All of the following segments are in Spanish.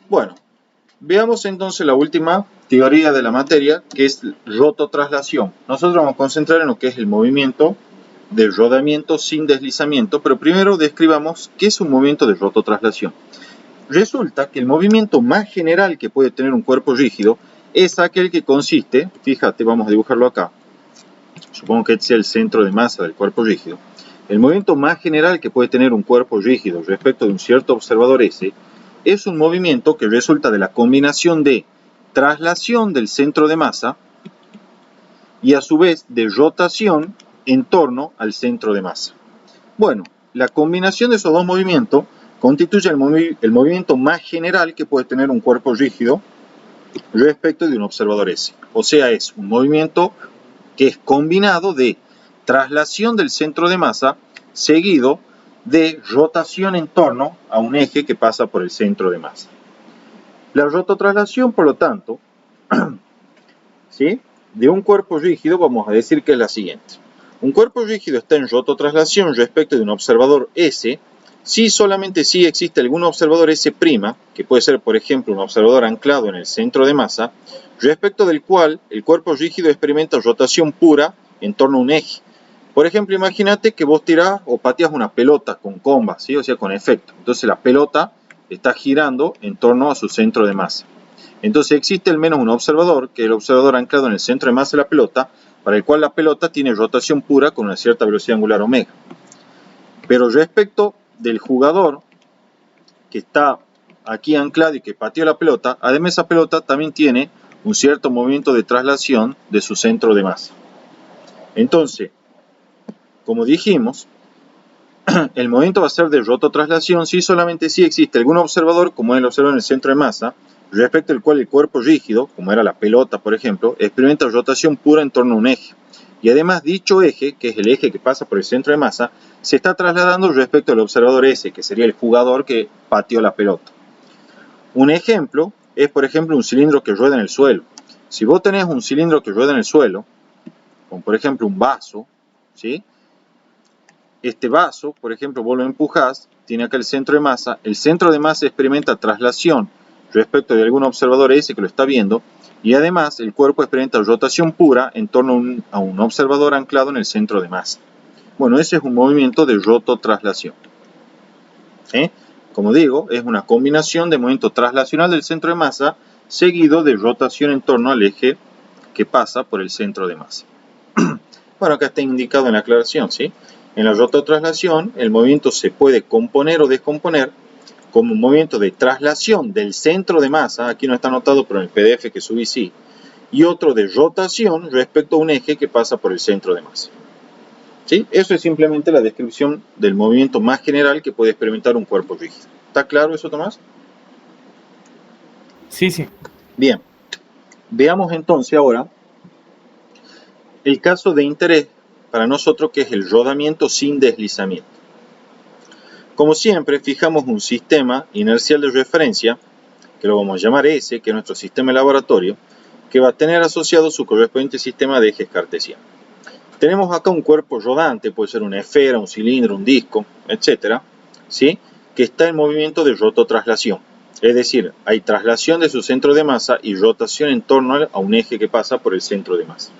Bueno, veamos entonces la última teoría de la materia, que es rototraslación. Nosotros vamos a concentrar en lo que es el movimiento de rodamiento sin deslizamiento, pero primero describamos qué es un movimiento de rototraslación. Resulta que el movimiento más general que puede tener un cuerpo rígido es aquel que consiste, fíjate, vamos a dibujarlo acá, supongo que este sea el centro de masa del cuerpo rígido. El movimiento más general que puede tener un cuerpo rígido respecto de un cierto observador S es un movimiento que resulta de la combinación de traslación del centro de masa y a su vez de rotación en torno al centro de masa. Bueno, la combinación de esos dos movimientos constituye el movimiento más general que puede tener un cuerpo rígido respecto de un observador S. O sea, es un movimiento que es combinado de traslación del centro de masa seguido de rotación en torno a un eje que pasa por el centro de masa. La rototraslación, por lo tanto, ¿sí?, de un cuerpo rígido vamos a decir que es la siguiente. Un cuerpo rígido está en rototraslación respecto de un observador S si solamente si existe algún observador S', que puede ser por ejemplo un observador anclado en el centro de masa, respecto del cual el cuerpo rígido experimenta rotación pura en torno a un eje. Por ejemplo, imagínate que vos tirás o pateas una pelota con comba, ¿sí?, o sea, con efecto. Entonces la pelota está girando en torno a su centro de masa. Entonces existe al menos un observador, que es el observador anclado en el centro de masa de la pelota, para el cual la pelota tiene rotación pura con una cierta velocidad angular omega. Pero respecto del jugador que está aquí anclado y que pateó la pelota, además esa pelota también tiene un cierto movimiento de traslación de su centro de masa. Entonces, como dijimos, el movimiento va a ser de rototraslación si solamente si existe algún observador, como es el observador en el centro de masa, respecto al cual el cuerpo rígido, como era la pelota por ejemplo, experimenta rotación pura en torno a un eje. Y además dicho eje, que es el eje que pasa por el centro de masa, se está trasladando respecto al observador S, que sería el jugador que pateó la pelota. Un ejemplo es, por ejemplo, un cilindro que rueda en el suelo. Si vos tenés un cilindro que rueda en el suelo, como por ejemplo un vaso, ¿sí?, este vaso, por ejemplo, vos lo empujás, tiene acá el centro de masa experimenta traslación respecto de algún observador S que lo está viendo, y además el cuerpo experimenta rotación pura en torno a un observador anclado en el centro de masa. Bueno, ese es un movimiento de rototraslación. Como digo, es una combinación de movimiento traslacional del centro de masa seguido de rotación en torno al eje que pasa por el centro de masa. Bueno, acá está indicado en la aclaración, ¿sí? En la rototraslación, el movimiento se puede componer o descomponer como un movimiento de traslación del centro de masa, aquí no está anotado, pero en el PDF que subí sí, y otro de rotación respecto a un eje que pasa por el centro de masa. ¿Sí? Eso es simplemente la descripción del movimiento más general que puede experimentar un cuerpo rígido. ¿Está claro eso, Tomás? Sí, sí. Bien. Veamos entonces ahora el caso de interés para nosotros, que es el rodamiento sin deslizamiento. Como siempre, fijamos un sistema inercial de referencia, que lo vamos a llamar S, que es nuestro sistema de laboratorio, que va a tener asociado su correspondiente sistema de ejes cartesianos. Tenemos acá un cuerpo rodante, puede ser una esfera, un cilindro, un disco, etc., ¿sí?, que está en movimiento de rototraslación. Es decir, hay traslación de su centro de masa y rotación en torno a un eje que pasa por el centro de masa.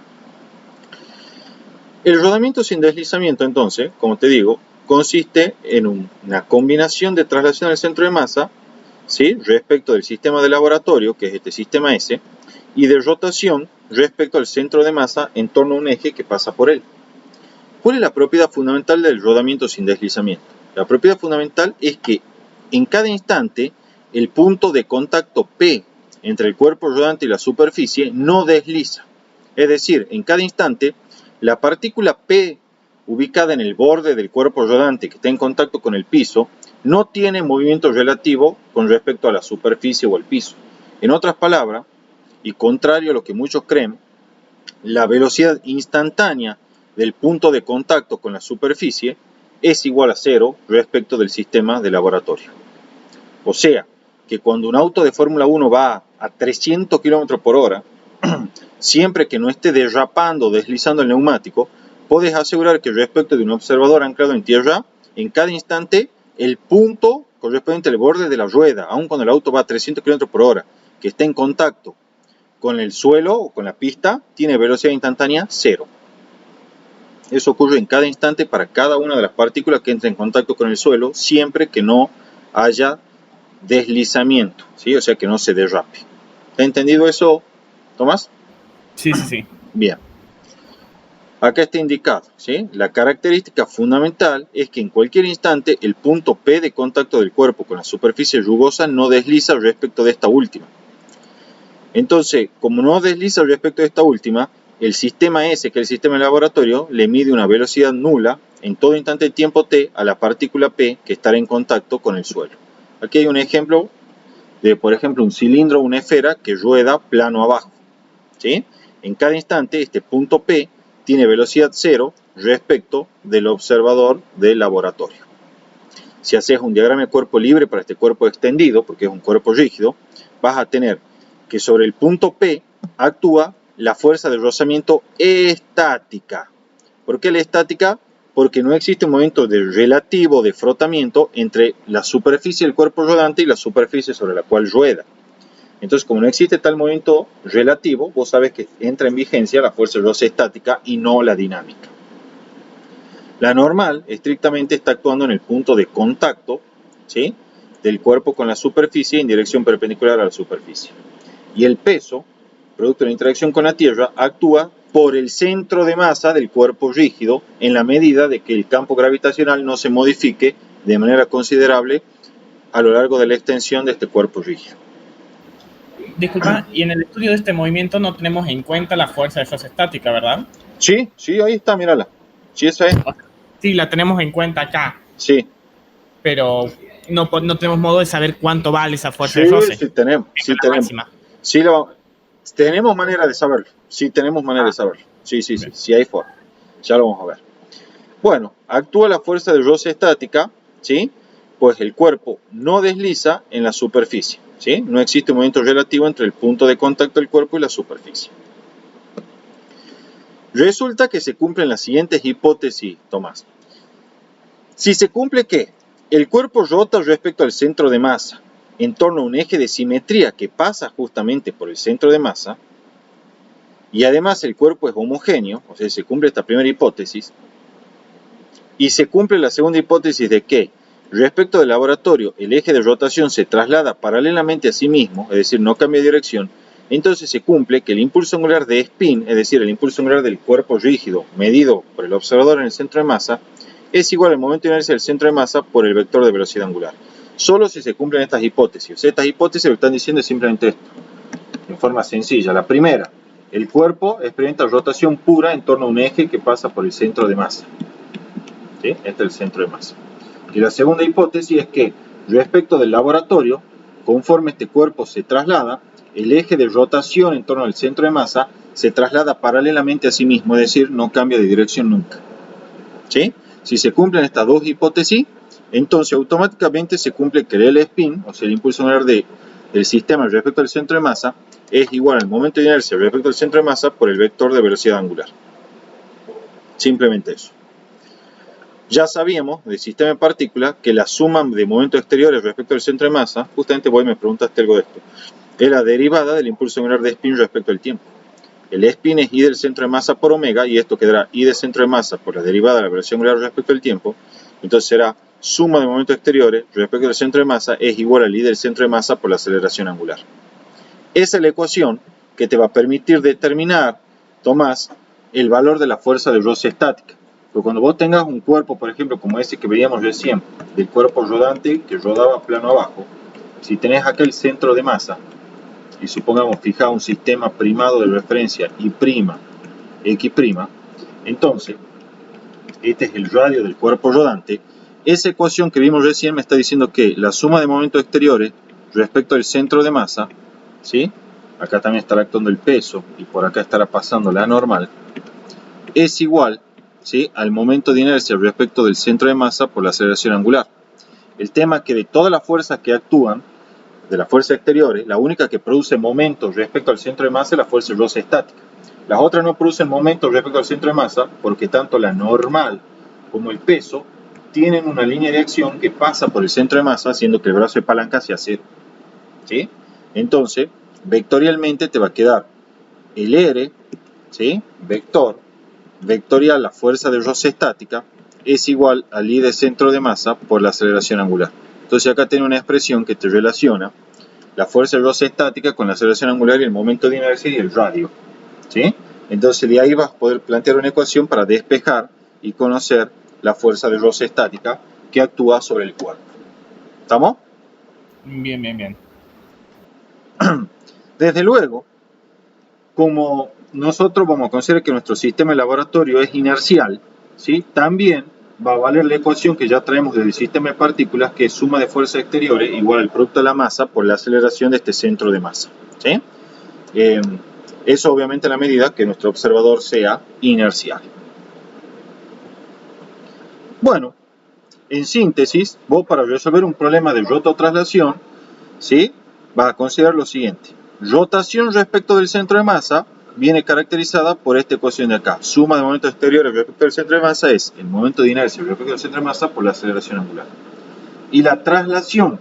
El rodamiento sin deslizamiento, entonces, como te digo, consiste en una combinación de traslación del centro de masa, ¿sí?, respecto del sistema de laboratorio, que es este sistema S, y de rotación respecto al centro de masa en torno a un eje que pasa por él. ¿Cuál es la propiedad fundamental del rodamiento sin deslizamiento? La propiedad fundamental es que en cada instante el punto de contacto P entre el cuerpo rodante y la superficie no desliza. Es decir, en cada instante la partícula P ubicada en el borde del cuerpo rodante que está en contacto con el piso no tiene movimiento relativo con respecto a la superficie o al piso. En otras palabras, y contrario a lo que muchos creen, la velocidad instantánea del punto de contacto con la superficie es igual a 0 respecto del sistema de laboratorio. O sea, que cuando un auto de Fórmula 1 va a 300 km por hora, siempre que no esté derrapando o deslizando el neumático, puedes asegurar que respecto de un observador anclado en tierra, en cada instante el punto correspondiente al borde de la rueda, aun cuando el auto va a 300 km por hora, que está en contacto con el suelo o con la pista, tiene velocidad instantánea 0. Eso ocurre en cada instante para cada una de las partículas que entra en contacto con el suelo, siempre que no haya deslizamiento, ¿sí? O sea, que no se derrape. ¿Está entendido eso, Tomás? Sí, sí, sí. Bien. Acá está indicado, ¿sí? La característica fundamental es que en cualquier instante el punto P de contacto del cuerpo con la superficie rugosa no desliza respecto de esta última. Entonces, como no desliza respecto de esta última, el sistema S, que es el sistema de laboratorio, le mide una velocidad nula en todo instante de tiempo t a la partícula P que estará en contacto con el suelo. Aquí hay un ejemplo de, por ejemplo, un cilindro o una esfera que rueda plano abajo, ¿sí? En cada instante, este punto P tiene velocidad 0 respecto del observador del laboratorio. Si haces un diagrama de cuerpo libre para este cuerpo extendido, porque es un cuerpo rígido, vas a tener que sobre el punto P actúa la fuerza de rozamiento estática. ¿Por qué la estática? Porque no existe un momento relativo de frotamiento entre la superficie del cuerpo rodante y la superficie sobre la cual rueda. Entonces, como no existe tal momento relativo, vos sabes que entra en vigencia la fuerza de roce estática y no la dinámica. La normal, estrictamente, está actuando en el punto de contacto, ¿sí?, del cuerpo con la superficie en dirección perpendicular a la superficie. Y el peso, producto de la interacción con la Tierra, actúa por el centro de masa del cuerpo rígido en la medida de que el campo gravitacional no se modifique de manera considerable a lo largo de la extensión de este cuerpo rígido. Disculpa, y en el estudio de este movimiento no tenemos en cuenta la fuerza de fuerza estática, ¿verdad? Sí, sí, ahí está, mírala. Sí, esa es. Sí, la tenemos en cuenta acá. Sí. Pero no tenemos modo de saber cuánto vale esa fuerza Sí, de roce. sí tenemos. Sí tenemos. Sí, tenemos manera de saberlo. Sí, tenemos manera de saberlo. Sí, sí, sí, sí hay forma. Ya lo vamos a ver. Bueno, actúa la fuerza de roce estática, ¿sí? Pues el cuerpo no desliza en la superficie, ¿sí? No existe un momento relativo entre el punto de contacto del cuerpo y la superficie. Resulta que se cumplen las siguientes hipótesis, Tomás. Si se cumple que el cuerpo rota respecto al centro de masa en torno a un eje de simetría que pasa justamente por el centro de masa, y además el cuerpo es homogéneo, o sea, se cumple esta primera hipótesis, y se cumple la segunda hipótesis de que respecto del laboratorio el eje de rotación se traslada paralelamente a sí mismo, es decir, no cambia de dirección, entonces se cumple que el impulso angular de spin, es decir, el impulso angular del cuerpo rígido medido por el observador en el centro de masa, es igual al momento de inercia del centro de masa por el vector de velocidad angular. Solo si se cumplen estas hipótesis. Estas hipótesis lo que están diciendo es simplemente esto, en forma sencilla. La primera, el cuerpo experimenta rotación pura en torno a un eje que pasa por el centro de masa. ¿Sí? Este es el centro de masa. Y la segunda hipótesis es que respecto del laboratorio, conforme este cuerpo se traslada, el eje de rotación en torno al centro de masa se traslada paralelamente a sí mismo, es decir, no cambia de dirección nunca. ¿Sí? Si se cumplen estas dos hipótesis, entonces automáticamente se cumple que el spin, o sea, el impulso angular del sistema respecto al centro de masa, es igual al momento de inercia respecto al centro de masa por el vector de velocidad angular. Simplemente eso. Ya sabíamos del sistema de partículas que la suma de momentos exteriores respecto al centro de masa, justamente vos me preguntaste algo de esto, es la derivada del impulso angular de spin respecto al tiempo. El spin es I del centro de masa por omega, y esto quedará I del centro de masa por la derivada de la velocidad angular respecto al tiempo. Entonces será suma de momentos exteriores respecto al centro de masa es igual al I del centro de masa por la aceleración angular. Esa es la ecuación que te va a permitir determinar, Tomás, el valor de la fuerza de roce estática. Pero cuando vos tengas un cuerpo, por ejemplo, como ese que veíamos recién, del cuerpo rodante que rodaba plano abajo, si tenés acá el centro de masa, y supongamos fijar un sistema primado de referencia I', X', entonces, este es el radio del cuerpo rodante. Esa ecuación que vimos recién me está diciendo que la suma de momentos exteriores respecto al centro de masa, ¿sí? Acá también estará actuando el peso y por acá estará pasando la normal, es igual, ¿sí?, al momento de inercia respecto del centro de masa por la aceleración angular. El tema es que de todas las fuerzas que actúan, de las fuerzas exteriores, la única que produce momentos respecto al centro de masa es la fuerza de roce estática. Las otras no producen momentos respecto al centro de masa porque tanto la normal como el peso tienen una línea de acción que pasa por el centro de masa, haciendo que el brazo de palanca sea cero. ¿Sí? Entonces, vectorialmente te va a quedar el R, ¿sí? Vectorial la fuerza de roce estática es igual al I de centro de masa por la aceleración angular. Entonces acá tengo una expresión que te relaciona la fuerza de roce estática con la aceleración angular y el momento de inercia y el radio. ¿Sí? Entonces de ahí vas a poder plantear una ecuación para despejar y conocer la fuerza de roce estática que actúa sobre el cuerpo. ¿Estamos? Bien, bien, bien. Desde luego, como nosotros vamos a considerar que nuestro sistema de laboratorio es inercial, ¿sí? También va a valer la ecuación que ya traemos del sistema de partículas, que es suma de fuerzas exteriores igual al producto de la masa por la aceleración de este centro de masa. ¿Sí? Eso obviamente a la medida que nuestro observador sea inercial. Bueno, en síntesis, vos para resolver un problema de rototraslación, ¿sí? Vas a considerar lo siguiente. Rotación respecto del centro de masa viene caracterizada por esta ecuación de acá. Suma de momentos exteriores respecto del centro de masa es el momento de inercia respecto del centro de masa por la aceleración angular. Y la traslación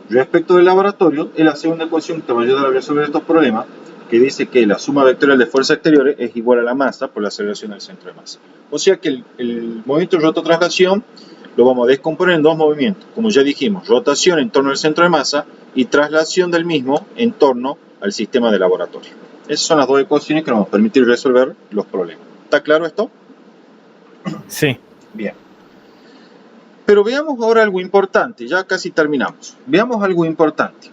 respecto del laboratorio es la segunda ecuación que te va a ayudar a resolver estos problemas, que dice que la suma vectorial de fuerzas exteriores es igual a la masa por la aceleración del centro de masa. O sea que el movimiento de rototraslación lo vamos a descomponer en dos movimientos. Como ya dijimos, rotación en torno al centro de masa y traslación del mismo en torno al sistema de laboratorio. Esas son las dos ecuaciones que nos van a permitir resolver los problemas. ¿Está claro esto? Sí. Bien. Pero veamos ahora algo importante, ya casi terminamos. Veamos algo importante.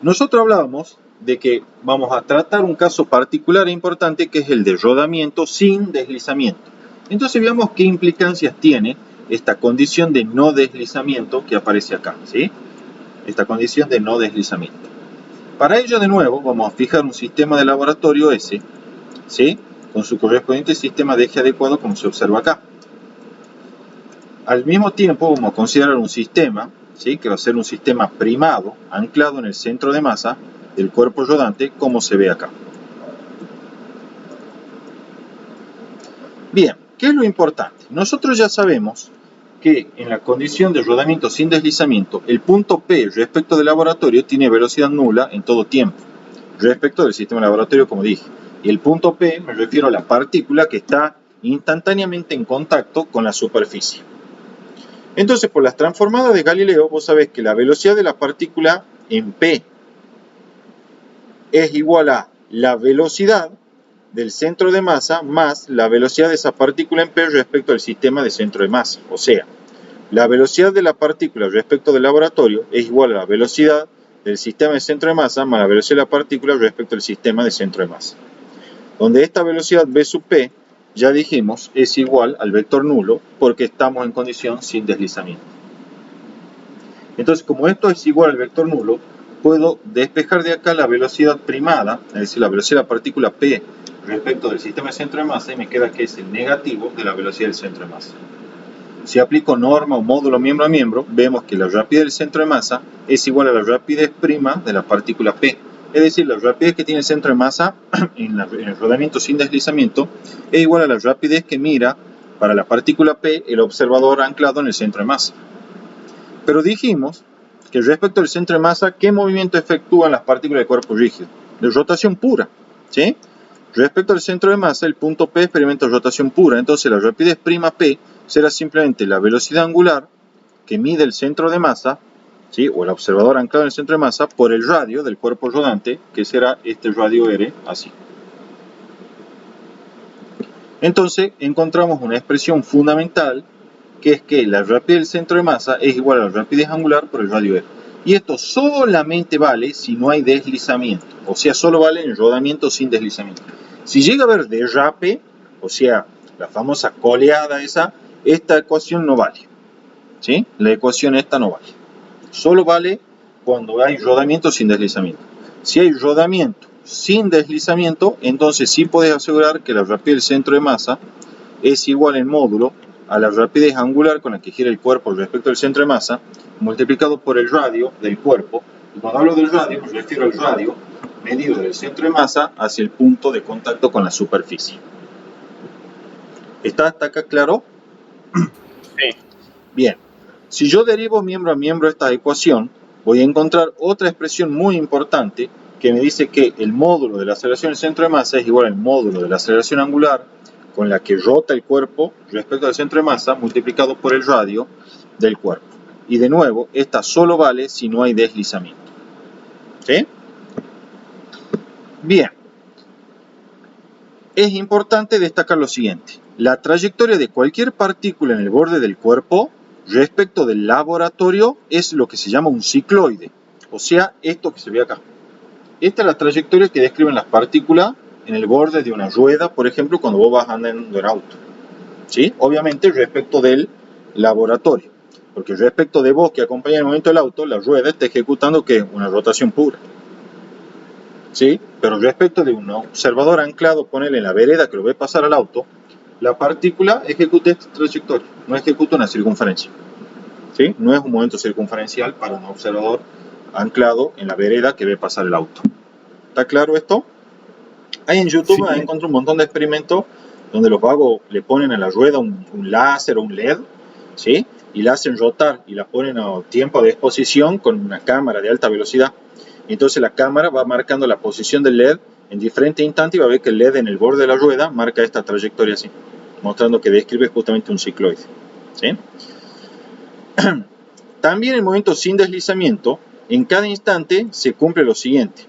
Nosotros hablábamos de que vamos a tratar un caso particular e importante, que es el de rodamiento sin deslizamiento. Entonces veamos qué implicancias tiene esta condición de no deslizamiento que aparece acá, ¿sí? Esta condición de no deslizamiento. Para ello, de nuevo, vamos a fijar un sistema de laboratorio S, ¿sí? Con su correspondiente sistema de eje adecuado, como se observa acá. Al mismo tiempo, vamos a considerar un sistema, ¿sí? Que va a ser un sistema primado, anclado en el centro de masa del cuerpo rodante, como se ve acá. Bien, ¿qué es lo importante? Nosotros ya sabemos que en la condición de rodamiento sin deslizamiento, el punto P respecto del laboratorio tiene velocidad nula en todo tiempo, respecto del sistema de laboratorio, como dije. Y el punto P me refiero a la partícula que está instantáneamente en contacto con la superficie. Entonces, por las transformadas de Galileo, vos sabés que la velocidad de la partícula en P es igual a la velocidad del centro de masa más la velocidad de esa partícula en P respecto al sistema de centro de masa. O sea, la velocidad de la partícula respecto del laboratorio es igual a la velocidad del sistema de centro de masa más la velocidad de la partícula respecto al sistema de centro de masa. Donde esta velocidad V sub P, ya dijimos, es igual al vector nulo porque estamos en condición sin deslizamiento. Entonces, como esto es igual al vector nulo, puedo despejar de acá la velocidad primada, es decir, la velocidad de la partícula P respecto del sistema de centro de masa, y me queda que es el negativo de la velocidad del centro de masa. Si aplico norma o módulo miembro a miembro, vemos que la rapidez del centro de masa es igual a la rapidez prima de la partícula P. Es decir, la rapidez que tiene el centro de masa en el rodamiento sin deslizamiento es igual a la rapidez que mira para la partícula P el observador anclado en el centro de masa. Pero dijimos que respecto al centro de masa, ¿qué movimiento efectúan las partículas de cuerpo rígido? De rotación pura, ¿sí? Respecto al centro de masa, el punto P experimenta rotación pura, entonces la rapidez prima P será simplemente la velocidad angular que mide el centro de masa, ¿sí? O el observador anclado en el centro de masa, por el radio del cuerpo rodante, que será este radio R, así. Entonces encontramos una expresión fundamental, que es que la rapidez del centro de masa es igual a la rapidez angular por el radio R. Y esto solamente vale si no hay deslizamiento, o sea, solo vale en rodamiento sin deslizamiento. Si llega a haber derrape, o sea, la famosa coleada esa, esta ecuación no vale, ¿sí? La ecuación esta no vale. Solo vale cuando hay rodamiento sin deslizamiento. Si hay rodamiento sin deslizamiento, entonces sí podés asegurar que la rapidez del centro de masa es igual en módulo a la rapidez angular con la que gira el cuerpo respecto al centro de masa, multiplicado por el radio del cuerpo. Y cuando hablo del radio, me refiero al radio medido del centro de masa hacia el punto de contacto con la superficie. ¿Está hasta acá claro? Sí. Bien, si yo derivo miembro a miembro esta ecuación, voy a encontrar otra expresión muy importante que me dice que el módulo de la aceleración del centro de masa es igual al módulo de la aceleración angular con la que rota el cuerpo respecto al centro de masa multiplicado por el radio del cuerpo. Y de nuevo, esta solo vale si no hay deslizamiento. ¿Sí? Bien. Es importante destacar lo siguiente. La trayectoria de cualquier partícula en el borde del cuerpo respecto del laboratorio es lo que se llama un cicloide. O sea, esto que se ve acá. Esta es la trayectoria que describen las partículas en el borde de una rueda, por ejemplo, cuando vos vas andando en auto. ¿Sí? Obviamente respecto del laboratorio. Porque respecto de vos que acompaña el movimiento del auto, la rueda está ejecutando ¿qué? Una rotación pura. ¿Sí? Pero respecto de un observador anclado, ponele en la vereda que lo ve pasar al auto, la partícula ejecuta esta trayectoria, no ejecuta una circunferencia. ¿Sí? No es un movimiento circunferencial para un observador anclado en la vereda que ve pasar el auto. ¿Está claro esto? Ahí en YouTube Sí. encontré un montón de experimentos donde los vagos le ponen a la rueda un láser o un LED, ¿sí? Y la hacen rotar y la ponen a tiempo de exposición con una cámara de alta velocidad. Entonces la cámara va marcando la posición del LED en diferentes instantes y va a ver que el LED en el borde de la rueda marca esta trayectoria así, mostrando que describe justamente un cicloide. ¿Sí? También el movimiento sin deslizamiento, en cada instante se cumple lo siguiente.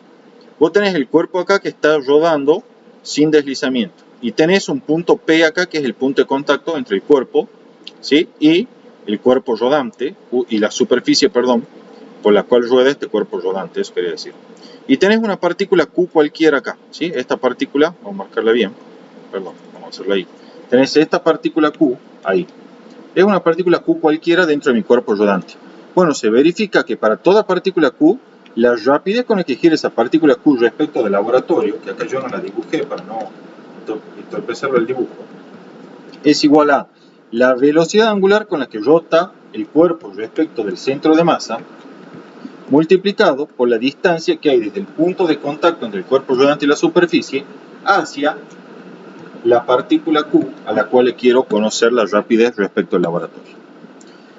Vos tenés el cuerpo acá que está rodando sin deslizamiento y tenés un punto P acá que es el punto de contacto entre el cuerpo, ¿sí? Y el cuerpo rodante y la superficie, perdón, por la cual rueda este cuerpo rodante, eso quería decir. Y tenés una partícula Q cualquiera acá, ¿sí? Esta partícula, vamos a marcarla bien, perdón, vamos a hacerla ahí. Tenés esta partícula Q ahí. Es una partícula Q cualquiera dentro de mi cuerpo rodante. Bueno, se verifica que para toda partícula Q, la rapidez con la que gira esa partícula Q respecto del laboratorio, que acá yo no la dibujé para no entorpecerlo el dibujo, es igual a la velocidad angular con la que rota el cuerpo respecto del centro de masa, multiplicado por la distancia que hay desde el punto de contacto entre el cuerpo rodante y la superficie hacia la partícula Q a la cual le quiero conocer la rapidez respecto al laboratorio.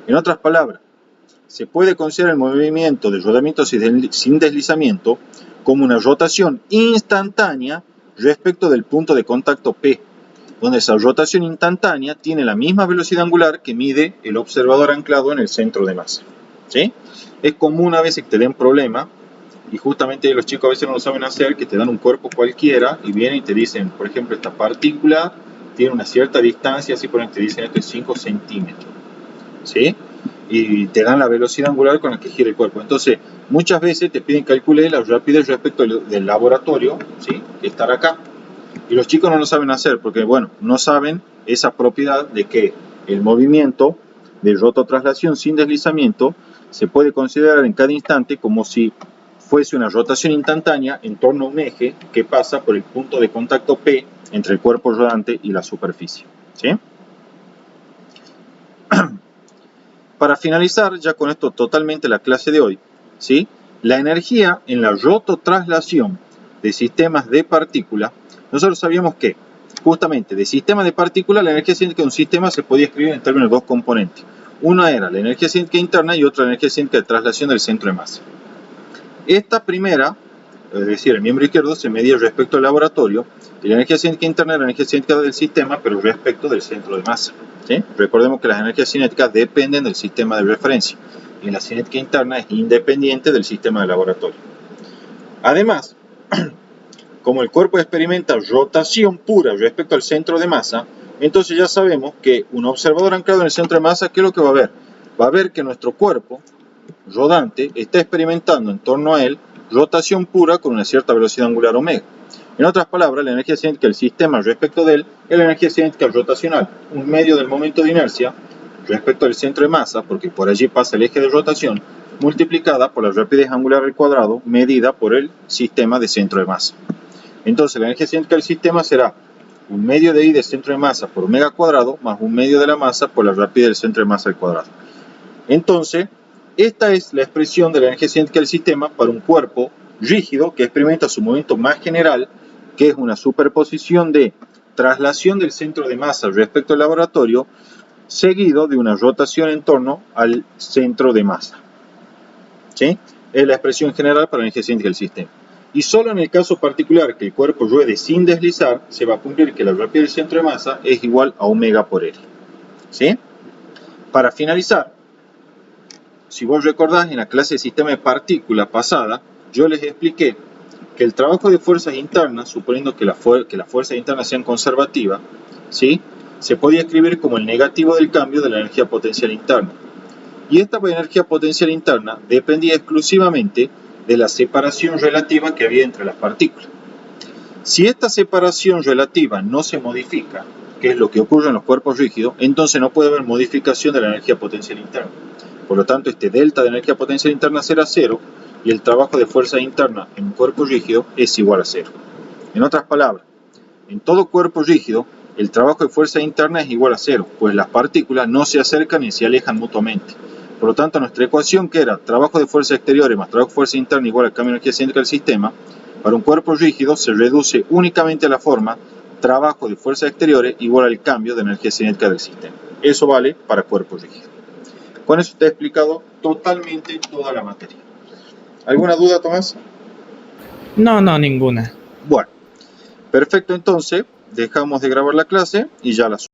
En otras palabras, se puede considerar el movimiento de rodamiento sin deslizamiento como una rotación instantánea respecto del punto de contacto P, donde esa rotación instantánea tiene la misma velocidad angular que mide el observador anclado en el centro de masa. ¿Sí? Es común a veces que te den problemas, y justamente los chicos a veces no lo saben hacer, que te dan un cuerpo cualquiera y vienen y te dicen, por ejemplo, esta partícula tiene una cierta distancia, así por ejemplo te dicen esto es 5 centímetros. ¿Sí? Y te dan la velocidad angular con la que gira el cuerpo. Entonces, muchas veces te piden calcular la rapidez respecto del laboratorio, ¿sí? Que estará acá. Y los chicos no lo saben hacer porque, bueno, no saben esa propiedad de que el movimiento de rototraslación sin deslizamiento se puede considerar en cada instante como si fuese una rotación instantánea en torno a un eje que pasa por el punto de contacto P entre el cuerpo rodante y la superficie. ¿Sí? Para finalizar ya con esto totalmente la clase de hoy, ¿sí? La energía en la rototraslación de sistemas de partículas, nosotros sabíamos que justamente de sistemas de partículas la energía cinética de un sistema se podía escribir en términos de dos componentes. Una era la energía cinética interna y otra la energía cinética de traslación del centro de masa. Esta primera, es decir, el miembro izquierdo se medía respecto al laboratorio y la energía cinética interna era la energía cinética del sistema, pero respecto del centro de masa. ¿Sí? Recordemos que las energías cinéticas dependen del sistema de referencia y la cinética interna es independiente del sistema de laboratorio. Además, como el cuerpo experimenta rotación pura respecto al centro de masa, entonces ya sabemos que un observador anclado en el centro de masa, ¿qué es lo que va a ver? Va a ver que nuestro cuerpo rodante está experimentando en torno a él rotación pura con una cierta velocidad angular omega. En otras palabras, la energía cinética del sistema respecto de él es la energía cinética rotacional, un medio del momento de inercia respecto al centro de masa, porque por allí pasa el eje de rotación, multiplicada por la rapidez angular al cuadrado medida por el sistema de centro de masa. Entonces la energía cinética del sistema será un medio de I del centro de masa por omega cuadrado más un medio de la masa por la rapidez del centro de masa al cuadrado. Entonces, esta es la expresión de la energía cinética del sistema para un cuerpo rígido que experimenta su movimiento más general, que es una superposición de traslación del centro de masa respecto al laboratorio seguido de una rotación en torno al centro de masa. ¿Sí? Es la expresión general para la energía cinética del sistema. Y solo en el caso particular que el cuerpo ruede sin deslizar, se va a cumplir que la rapidez del centro de masa es igual a omega por L. ¿Sí? Para finalizar, si vos recordás en la clase de sistema de partículas pasada, yo les expliqué que el trabajo de fuerzas internas, suponiendo que las fuerzas internas sean conservativas, ¿sí?, se podía escribir como el negativo del cambio de la energía potencial interna. Y esta energía potencial interna dependía exclusivamente de la separación relativa que había entre las partículas. Si esta separación relativa no se modifica, que es lo que ocurre en los cuerpos rígidos, entonces no puede haber modificación de la energía potencial interna. Por lo tanto, este delta de energía potencial interna será cero y el trabajo de fuerza interna en un cuerpo rígido es igual a cero. En otras palabras, en todo cuerpo rígido, el trabajo de fuerza interna es igual a cero, pues las partículas no se acercan ni se alejan mutuamente. Por lo tanto, nuestra ecuación, que era trabajo de fuerza exteriores más trabajo de fuerza interna igual al cambio de energía cinética del sistema, para un cuerpo rígido se reduce únicamente a la forma trabajo de fuerza exteriores igual al cambio de energía cinética del sistema. Eso vale para cuerpos rígidos. Con eso te he explicado totalmente toda la materia. ¿Alguna duda, Tomás? No, ninguna. Bueno, perfecto, entonces dejamos de grabar la clase y ya la subimos.